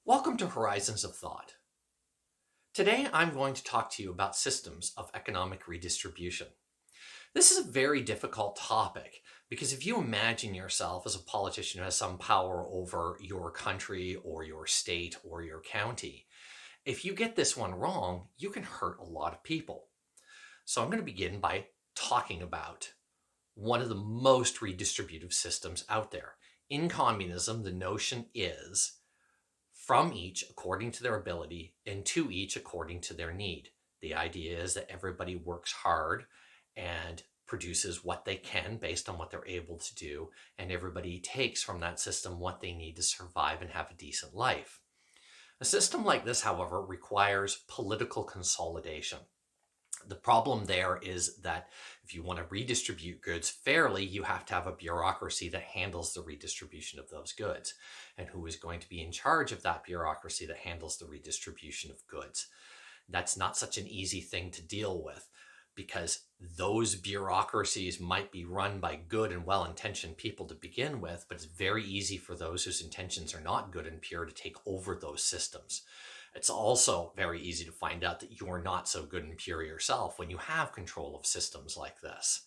Welcome to Horizons of Thought. Today I'm going to talk to you about systems of economic redistribution. This is a very difficult topic because if you imagine yourself as a politician who has some power over your country or your state or your county, if you get this one wrong, you can hurt a lot of people. So I'm going to begin by talking about one of the most redistributive systems out there. In communism, the notion is from each according to their ability and to each according to their need. The idea is that everybody works hard and produces what they can based on what they're able to do, and everybody takes from that system what they need to survive and have a decent life. A system like this, however, requires political consolidation. The problem there is that if you want to redistribute goods fairly, you have to have a bureaucracy that handles the redistribution of those goods. And who is going to be in charge of that bureaucracy that handles the redistribution of goods? That's not such an easy thing to deal with because those bureaucracies might be run by good and well-intentioned people to begin with, but it's very easy for those whose intentions are not good and pure to take over those systems. It's also very easy to find out that you're not so good and pure yourself when you have control of systems like this.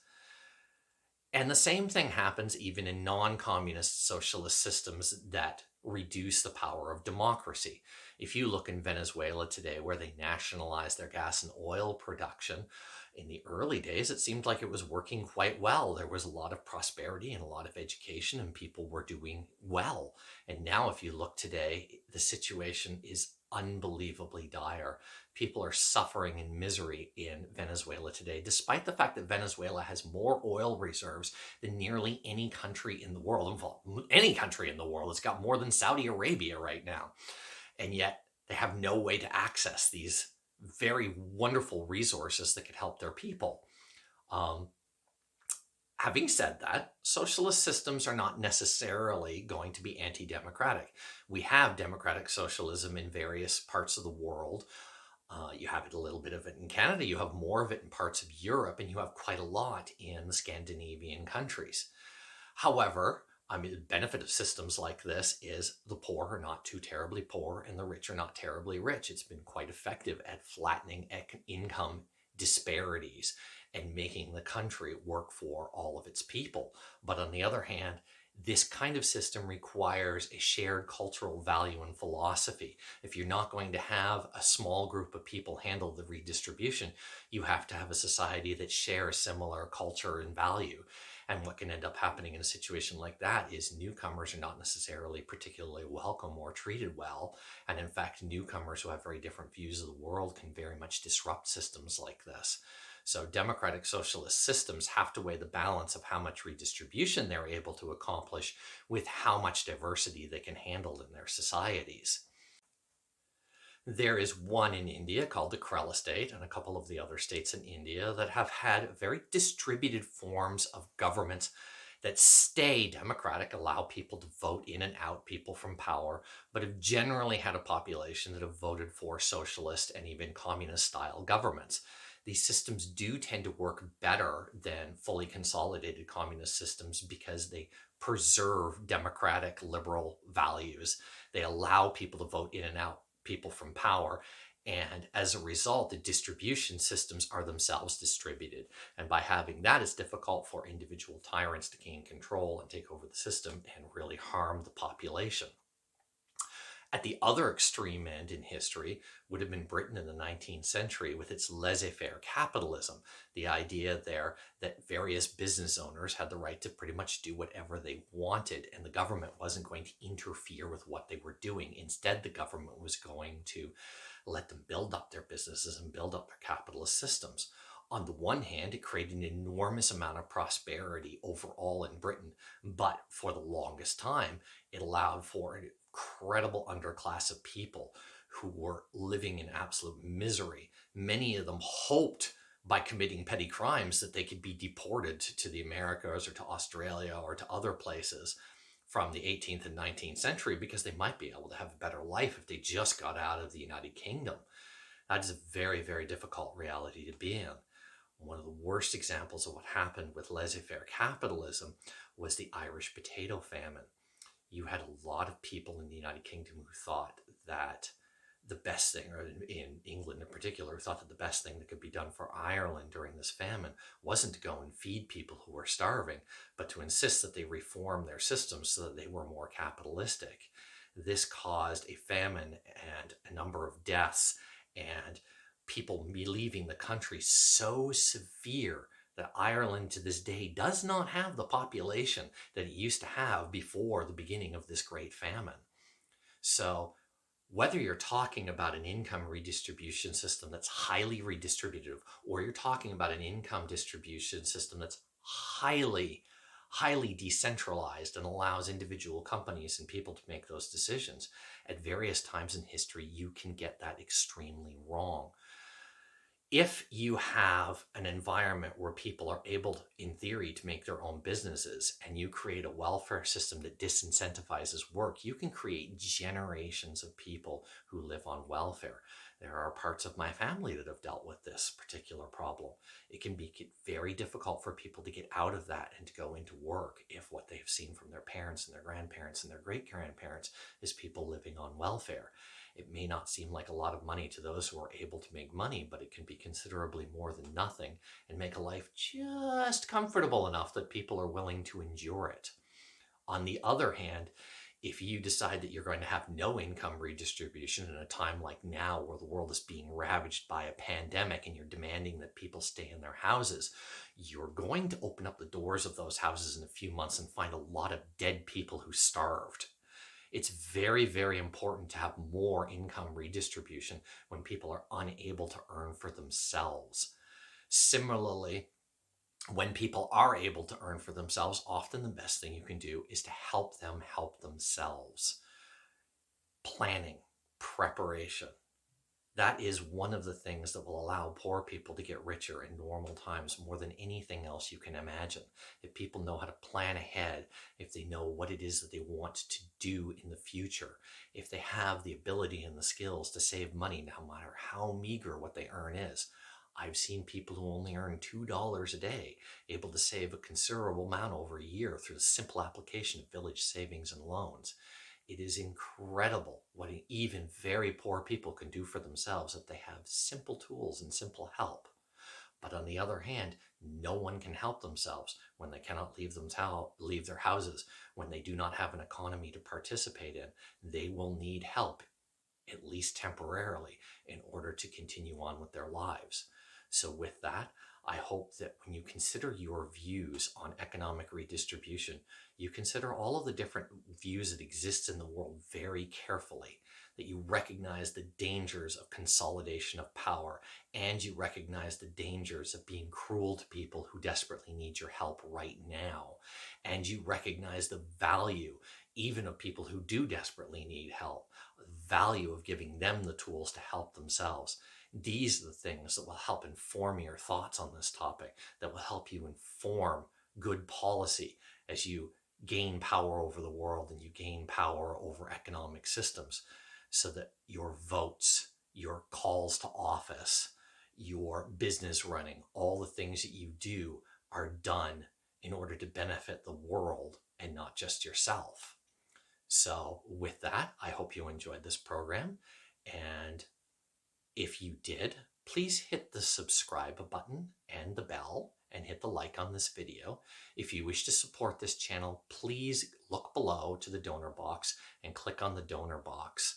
And the same thing happens even in non-communist socialist systems that reduce the power of democracy. If you look in Venezuela today, where they nationalized their gas and oil production, in the early days, it seemed like it was working quite well. There was a lot of prosperity and a lot of education, and people were doing well. And now, if you look today, the situation is unbelievably dire. People are suffering in misery in Venezuela today, despite the fact that Venezuela has more oil reserves than nearly any country in the world. In fact, any country in the world. It's got more than Saudi Arabia right now. And yet they have no way to access these very wonderful resources that could help their people. Having said that, socialist systems are not necessarily going to be anti-democratic. We have democratic socialism in various parts of the world. You have it a little bit of it in Canada, you have more of it in parts of Europe, and you have quite a lot in the Scandinavian countries. However, the benefit of systems like this is the poor are not too terribly poor and the rich are not terribly rich. It's been quite effective at flattening income disparities and making the country work for all of its people. But on the other hand, this kind of system requires a shared cultural value and philosophy. If you're not going to have a small group of people handle the redistribution, you have to have a society that shares similar culture and value. And what can end up happening in a situation like that is newcomers are not necessarily particularly welcome or treated well. And in fact, newcomers who have very different views of the world can very much disrupt systems like this. So democratic socialist systems have to weigh the balance of how much redistribution they're able to accomplish with how much diversity they can handle in their societies. There is one in India called the Kerala state and a couple of the other states in India that have had very distributed forms of governments that stay democratic, allow people to vote in and out people from power, but have generally had a population that have voted for socialist and even communist style governments. These systems do tend to work better than fully consolidated communist systems because they preserve democratic liberal values. They allow people to vote in and out people from power. And as a result, the distribution systems are themselves distributed. And by having that, it's difficult for individual tyrants to gain control and take over the system and really harm the population. At the other extreme end in history would have been Britain in the 19th century with its laissez-faire capitalism. The idea there that various business owners had the right to pretty much do whatever they wanted, and the government wasn't going to interfere with what they were doing. Instead, the government was going to let them build up their businesses and build up their capitalist systems. On the one hand, it created an enormous amount of prosperity overall in Britain, but for the longest time, it allowed for an incredible underclass of people who were living in absolute misery. Many of them hoped by committing petty crimes that they could be deported to the Americas or to Australia or to other places from the 18th and 19th century because they might be able to have a better life if they just got out of the United Kingdom. That is a very, very difficult reality to be in. One of the worst examples of what happened with laissez-faire capitalism was the Irish potato famine. you had a lot of people in the United Kingdom who thought that the best thing, or in England in particular, who thought that the best thing that could be done for Ireland during this famine wasn't to go and feed people who were starving, but to insist that they reform their systems so that they were more capitalistic. This caused a famine and a number of deaths and people leaving the country so severe that Ireland to this day does not have the population that it used to have before the beginning of this great famine. So whether you're talking about an income redistribution system that's highly redistributive, or you're talking about an income distribution system that's highly decentralized and allows individual companies and people to make those decisions, at various times in history, you can get that extremely wrong. If you have an environment where people are able, in theory, to make their own businesses, and you create a welfare system that disincentivizes work, you can create generations of people who live on welfare. There are parts of my family that have dealt with this particular problem. It can be very difficult for people to get out of that and to go into work if what they've seen from their parents and their grandparents and their great-grandparents is people living on welfare. It may not seem like a lot of money to those who are able to make money, but it can be considerably more than nothing and make a life just comfortable enough that people are willing to endure it. On the other hand, if you decide that you're going to have no income redistribution in a time like now where the world is being ravaged by a pandemic and you're demanding that people stay in their houses, you're going to open up the doors of those houses in a few months and find a lot of dead people who starved. It's very, very important to have more income redistribution when people are unable to earn for themselves. Similarly, when people are able to earn for themselves, often the best thing you can do is to help them help themselves. Planning, preparation. That is one of the things that will allow poor people to get richer in normal times more than anything else you can imagine. If people know how to plan ahead, if they know what it is that they want to do in the future, if they have the ability and the skills to save money, no matter how meager what they earn is. I've seen people who only earn $2 a day able to save a considerable amount over a year through the simple application of village savings and loans. It is incredible what even very poor people can do for themselves if they have simple tools and simple help. But on the other hand, no one can help themselves when they cannot leave their houses, when they do not have an economy to participate in. They will need help, at least temporarily, in order to continue on with their lives. So with that, I hope that when you consider your views on economic redistribution, you consider all of the different views that exist in the world very carefully, that you recognize the dangers of consolidation of power, and you recognize the dangers of being cruel to people who desperately need your help right now, and you recognize the value even of people who do desperately need help, the value of giving them the tools to help themselves. These are the things that will help inform your thoughts on this topic, that will help you inform good policy as you gain power over the world and you gain power over economic systems, so that your votes, your calls to office, your business running, all the things that you do are done in order to benefit the world and not just yourself. So with that, I hope you enjoyed this program, and if you did, please hit the subscribe button and the bell and hit the like on this video. If you wish to support this channel, please look below to the donor box and click on the donor box.